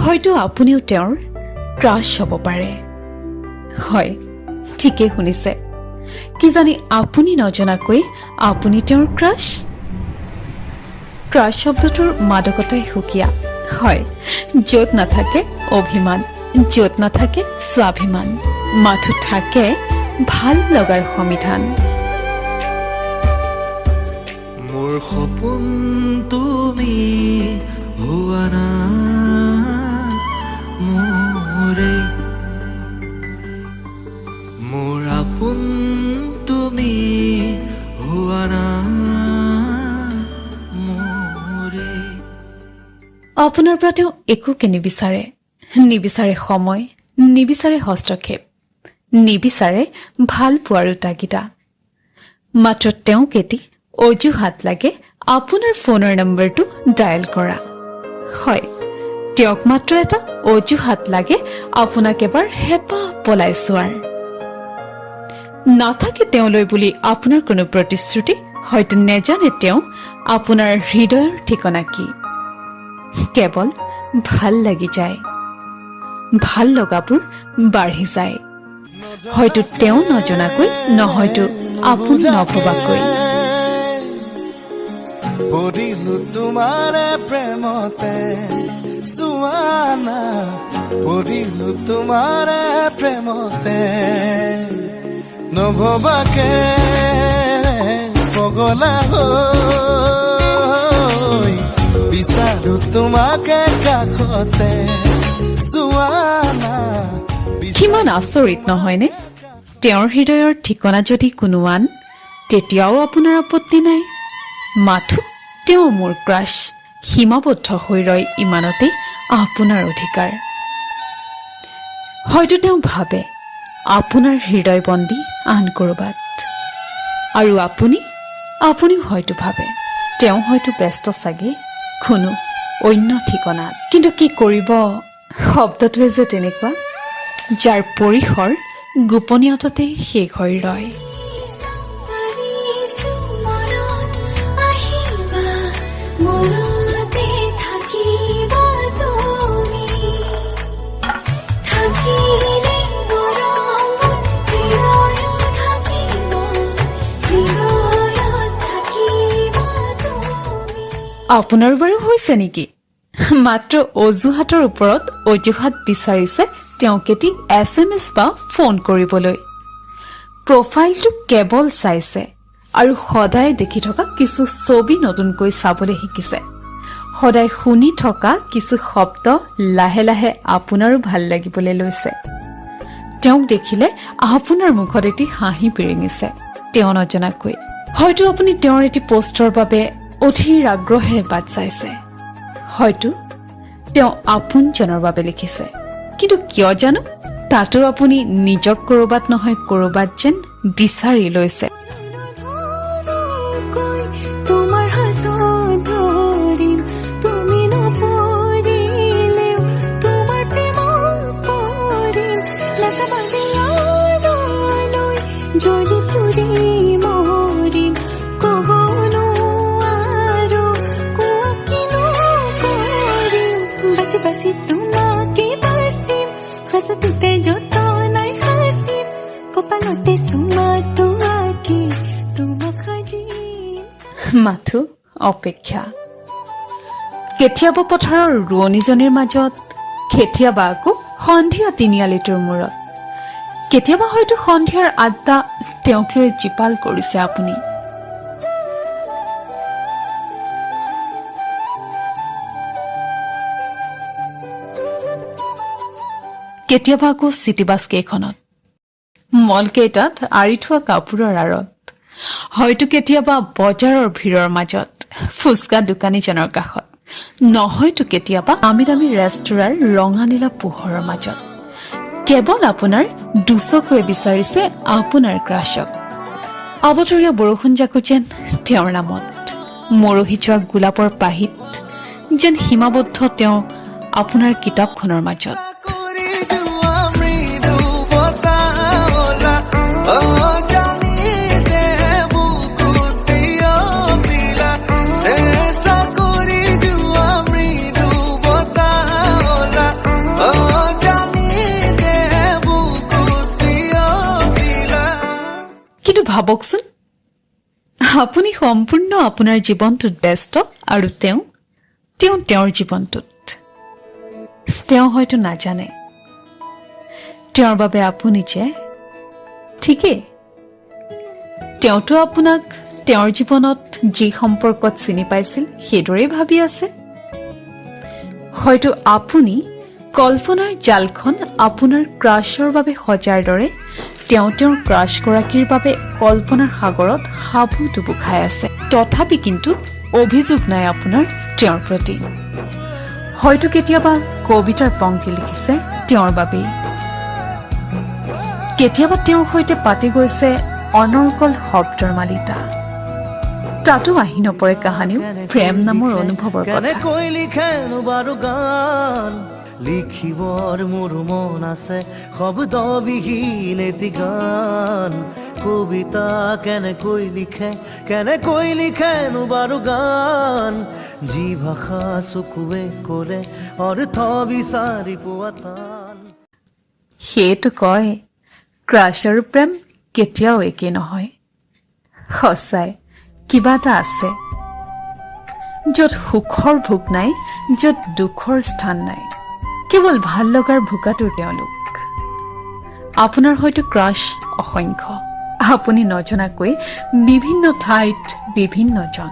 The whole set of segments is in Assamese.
হয়তো আপুনিও তেওঁৰ ক্ৰাছ হ'ব পাৰে। হয়, ঠিকেই শুনিছে। কিজানি আপুনি নজনাকৈ আপুনি তেওঁৰ ক্ৰাছ। ক্ৰাছ শব্দটোৰ মাদকতাই সুকীয়া। হয়, য'ত নাথাকে অভিমান, য'ত নাথাকে স্বাভিমান, মাথো থাকে ভাল লগাৰ সমিধান। মোৰ সপোন তুমি হোৱা না মোৰ আপোন তুমি হোৱা না মোৰে। আপোনাৰ পৰা তেওঁ একোকে নিবিচাৰে, নিবিচাৰে সময়, নিবিচাৰে হস্তক্ষেপ, নিবিচাৰে ভাল পোৱাৰো তাগিদা। মাত্ৰ তেওঁক এটি অজুহাত লাগে আপোনাৰ ফোনৰ নম্বৰটো ডায়েল কৰা। হয়, তেওঁক মাত্ৰ এটা অজুহাত লাগে আপোনাক এবাৰ হেঁপাহ পলাই চোৱাৰ। নাথাকে তেওঁলৈ বুলি আপোনাৰ কোনো প্ৰতিশ্ৰুতি, হয়তো নেজানে তেওঁ আপোনাৰ হৃদয়ৰ ঠিকনা কি। কেৱল ভাল লাগি যায়, ভাল লগাবোৰ বাঢ়ি যায়, হয়তো তেওঁ নজনাকৈ, নহয়তো আপুনি নভবাকৈ। পৰিলো তোমাৰে প্ৰেমতে চুৱানা, পৰিলো তোমাৰে প্ৰেমতে নভবাকে পগলা হৈ বিচাৰো তোমাকে কাষতে চুৱানা। কিমান আচৰিত নহয়নে? তেওঁৰ হৃদয়ৰ ঠিকনা যদি কোনো আন, তেতিয়াও আপোনাৰ আপত্তি নাই। মাথো তেওঁ মোৰ ক্ৰাছ, সীমাবদ্ধ হৈ ৰয় ইমানতেই আপোনাৰ অধিকাৰ। হয়তো তেওঁ ভাবে আপোনাৰ হৃদয়বন্দী আন ক'ৰবাত, আৰু আপুনিও হয়তো ভাবে তেওঁ হয়তো ব্যস্ত চাগে কোনো অন্য ঠিকনাত। কিন্তু কি কৰিব, শব্দটোৱে যে তেনেকুৱা, যাৰ পৰিসৰ গোপনীয়তাতে শেষ হৈ ৰয়। আপোনাৰ বাৰু হৈছে নেকি? মাত্ৰ অজুহাতৰ ওপৰত অজুহাত বিচাৰিছে তেওঁক এটি SMS বা ফোন কৰিবলৈ। প্ৰফাইলটো কেৱল চাইছে আৰু সদায় দেখি থকা কিছু ছবি নতুনকৈ চাবলৈ শিকিছে। সদায় শুনি থকা কিছু শব্দ লাহে লাহে আপোনাৰো ভাল লাগিবলৈ লৈছে। তেওঁক দেখিলে আপোনাৰ মুখত এটি হাঁহি বিৰিঙিছে তেওঁ নজনাকৈ। হয়তো আপুনি তেওঁৰ এটি পোষ্টৰ বাবে অধীৰ আগ্ৰহেৰে বাট চাইছে, হয়তো তেওঁ আপোনজনৰ বাবে লিখিছে, কিন্তু কিয় জানো তাতো আপুনি নিজক ক'ৰবাত নহয় ক'ৰবাত যেন বিচাৰি লৈছে। মাথো অপেক্ষা, কেতিয়াবা পথাৰৰ ৰোৱনীজনীৰ মাজত, কেতিয়াবা আকৌ সন্ধিয়া তিনিআলিটোৰ মূৰত, কেতিয়াবা হয়তো সন্ধিয়াৰ আড্ডা তেওঁক লৈ জীপাল কৰিছে আপুনি। কেতিয়াবা আকৌ চিটিবাছ কেইখনত, মলকেইটাত আঁৰি থোৱা কাপোৰৰ আঁৰত, হয়তো কেতিয়াবা বজাৰৰ ভিৰৰ মাজত, ফুচকা দোকানীজনৰ কাষত, নহয়তো কেতিয়াবা দামী দামী ৰেস্তোৰাঁৰ ৰঙা নীলা পোহৰৰ মাজত। কেৱল আপোনাৰ দুচকুৱে বিচাৰিছে আপোনাৰ ক্ৰাছক। অবতৰীয়া বৰষুণ জাকো যেন তেওঁৰ নামত, মৰহি যোৱা গোলাপৰ পাহিত যেন সীমাবদ্ধ তেওঁ আপোনাৰ কিতাপখনৰ মাজত। কৰি যোৱা মৃদু বতাহলা, জানি দে বুকুত বিয়পিলা, চেষ্টা কৰি যোৱা মৃদু বতাহলা, জানি দে বুকুত বিয়পিলা। কিন্তু ভাবকচোন, আপুনি সম্পূৰ্ণ আপোনাৰ জীৱনটোত ব্যস্ত আৰু তেওঁৰ জীৱনটোত। তেওঁ হয়তো নাজানে তেওঁৰ বাবে আপুনি যে ঠিকেই, তেওঁতো আপোনাক তেওঁৰ জীৱনত যি সম্পৰ্কত চিনি পাইছিল সেইদৰেই ভাবি আছে। হয়তো আপুনি কল্পনাৰ জালখন আপোনাৰ ক্ৰাছৰ বাবে সজাৰ দৰে তেওঁৰ ক্ৰাছগৰাকীৰ বাবে কল্পনাৰ সাগৰত হাবুডুবু খাই আছে। তথাপি কিন্তু অভিযোগ নাই আপোনাৰ তেওঁৰ প্ৰতি। হয়তো কেতিয়াবা কবিতাৰ পংক্তি লিখিছে তেওঁৰ বাবেই, কেতিয়াবা তেওঁৰ সৈতে পাতি গৈছে অনৰ্গল শব্দৰ মালিতা। তাতো আহি নপৰে কাহানিও প্ৰেম নামৰ অনুভৱৰ কথা। লিখিবৰ মোৰ মন আছে শব্দবিহীন এটি গান, কবিতা কেনেকৈ লিখেনো বাৰু গান, যি ভাষা চকুৱে ক'লে অৰ্থ বিচাৰি পোৱা টান। সেইটো কয় ক্ৰাছ আৰু প্ৰেম কেতিয়াও একে নহয়। সঁচাই কিবা এটা আছে য'ত সুখৰ ভোক নাই, য'ত দুখৰ স্থান নাই, কেৱল ভাল লগাৰ ভোকাটোৰ তেওঁলোক। আপোনাৰ হয়তো ক্ৰাছ অসংখ্য, আপুনি নজনাকৈ বিভিন্ন ঠাইত বিভিন্নজন,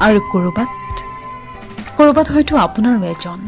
আৰু কৰবাত হয়তো আপোনাৰ এজন।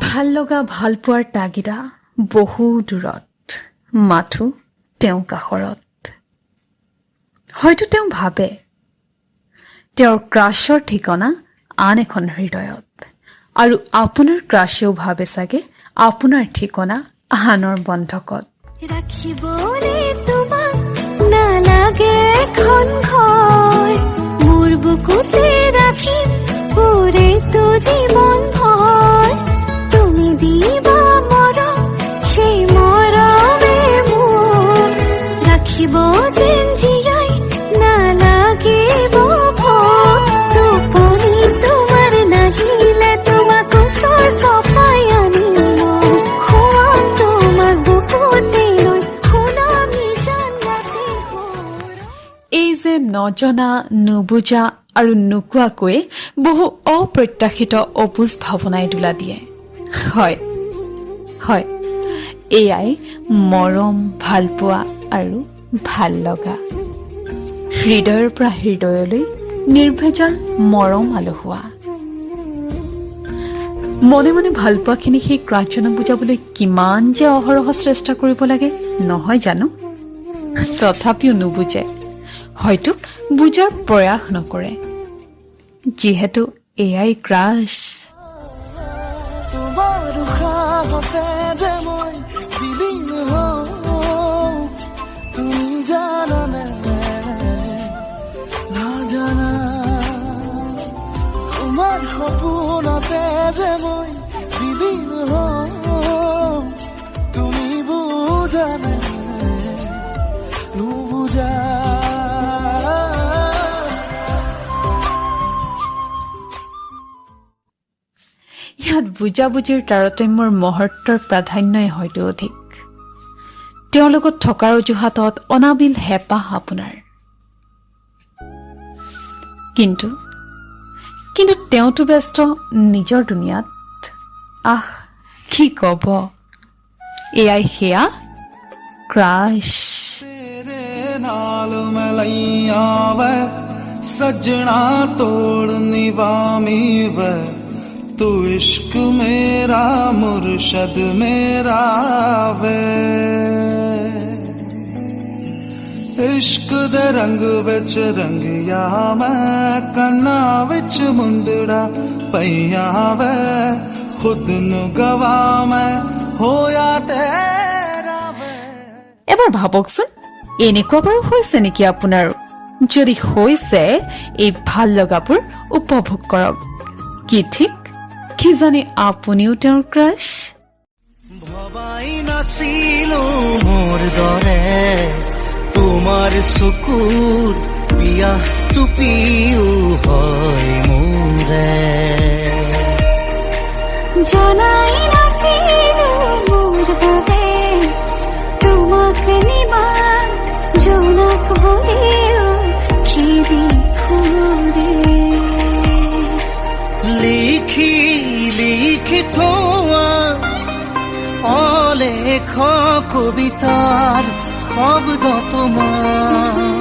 ভাল লগা ভাল পোৱাৰ তাগিদা বহু দূৰত, মাথো তেওঁ কাষৰত। হয়তো তেওঁ ভাবে তেওঁৰ ক্ৰাছৰ ঠিকনা আন এখন হৃদয়ত, আৰু আপোনাৰ ক্ৰাছেও ভাবে চাগে আপোনাৰ ঠিকনা আনৰ বন্ধকত। ৰাখিবলে তোমাক নালাগে এখন ঘৰ, মোৰ বুকুতে ৰাখিম পুৰেতো জীৱন ভৰ, তুমি দিবা মৰম সেই মৰমে মোক, ৰাখিব যেন জীয়াই নালাগিব ভোক, টোপনি তোমাৰ নাহিলে তোমাক ওচৰ চপাই আনিম, খুৱাম তোমাক বুকুতে লৈ শুনামি জানাতে। এই যে নজনা, নুবুজা আৰু নোকোৱাকৈ বহু অপ্ৰত্যাশিত অবুজ ভাৱনাই দোলা দিয়ে। হয়, এয়াই মৰম, ভালপোৱা আৰু ভাল লগা। হৃদয়ৰ পৰা হৃদয়লৈ নিৰ্ভেজাল মৰম আলহুৱা। মনে মনে ভালপোৱাখিনি সেই ক্ৰাছজনক বুজাবলৈ কিমান যে অহৰহ চেষ্টা কৰিব লাগে নহয় জানো? তথাপিও নুবুজে, হয়তো বুজাৰ প্ৰয়াস নকৰে, যিহেতু এয়াই ক্ৰাছ। তোমাৰ সাহসে যে মই বিলীন হওঁ, তুমি জানানে নাজানা, তোমাৰ সপোনতে যে মই বিলীন হওঁ, তুমি বুজানে নুবুজা। ইয়াত বুজাবুজিৰ তাৰতম্যৰ মহত্বৰ প্ৰাধান্যই হয়তো অধিক। তেওঁৰ লগত থকাৰ অজুহাতত অনাবিল হেঁপাহ আপোনাৰ, কিন্তু তেওঁতো ব্যস্ত নিজৰ দুনিয়াত। কি কব, এয়াই সেয়া ক্ৰাছ। ਨਾਲ ਮਲਈਆਂ ਵੈ ਸੱਜਣਾ ਤੋੜ ਨਿਵਾਮੀ ਵੈ तू इश्क मेरा मुर्शद मेरा वे इश्क दे रंग विच रंगिया मैं कन्ना विच मुंदड़ा पईया वे खुद नु गवा मैं होया तेरा वे। এবাৰ ভাবকচোন এনেকুৱা বাৰু হৈছে নেকি আপোনাৰ? যদি হৈছে এই ভাল লগাবোৰ উপভোগ কৰক। কি ঠিক কিজানি আপুনিও তেওঁৰ ক্ৰাছ। ভবাই নাছিলো মোৰ দৰে তোমাৰ চকুৰ পিয়াহটো পিও হয় মোৰে জনাই নাছিলো মোৰ বাবে তোমাক নিবা জোনাক ভৰিও খিৰি ফুৰে লিখি লিখি থোৱা অলেখ কবিতাৰ শব্দ তোমাৰ